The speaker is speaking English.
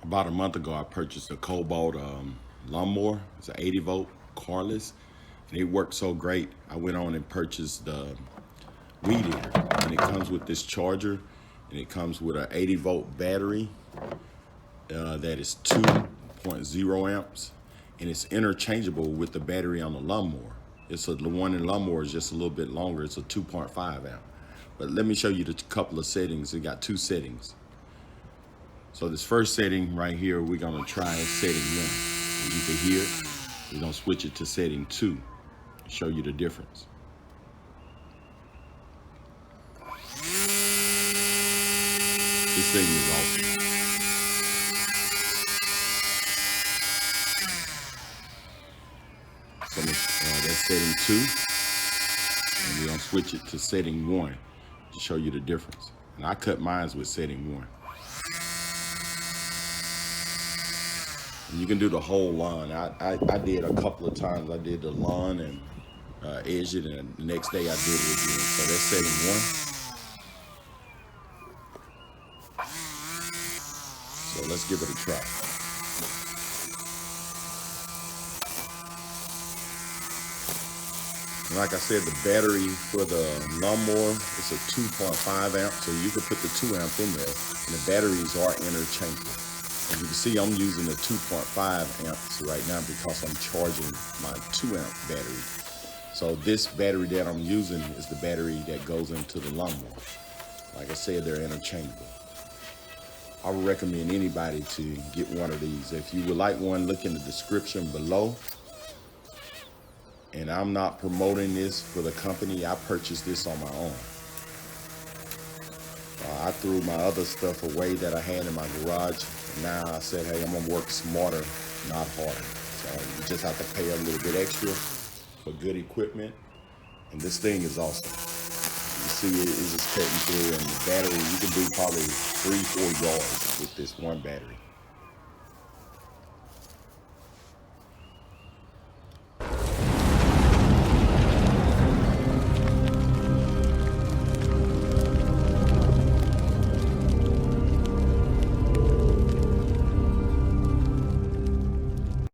About a month ago, I purchased a Kobalt lawnmower. It's an 80 volt cordless, and it worked so great. I went on and purchased the weed eater, and it comes with this charger, and it comes with an 80 volt battery that is 2.0 amps, and it's interchangeable with the battery on the lawnmower. The one in the lawnmower is just a little bit longer. It's a 2.5 amp. But let me show you the couple of settings. It got two settings. So this first setting right here, we're gonna try setting 1. As you can hear, we're gonna switch it to setting 2, show you the difference. This thing is awesome. So that's setting 2, and we're gonna switch it to setting 1 to show you the difference. And I cut mine with setting 1. And you can do the whole lawn. I did a couple of times. I did the lawn and edged it, and the next day I did it again. So that's setting 1. So let's give it a try. And like I said, the battery for the lawnmower is a 2.5 amp, so you can put the 2 amp in there, and the batteries are interchangeable. As you can see, I'm using the 2.5 amps right now because I'm charging my 2 amp battery. So this battery that I'm using is the battery that goes into the lawnmower. Like I said, they're interchangeable. I would recommend anybody to get one of these. If you would like one, look in the description below. And I'm not promoting this for the company. I purchased this on my own. I threw my other stuff away that I had in my garage. Now I said, hey, I'm gonna work smarter, not harder. So you just have to pay a little bit extra for good equipment. And this thing is awesome. You see it's just cutting through, and the battery, you can do probably 3-4 yards with this one battery.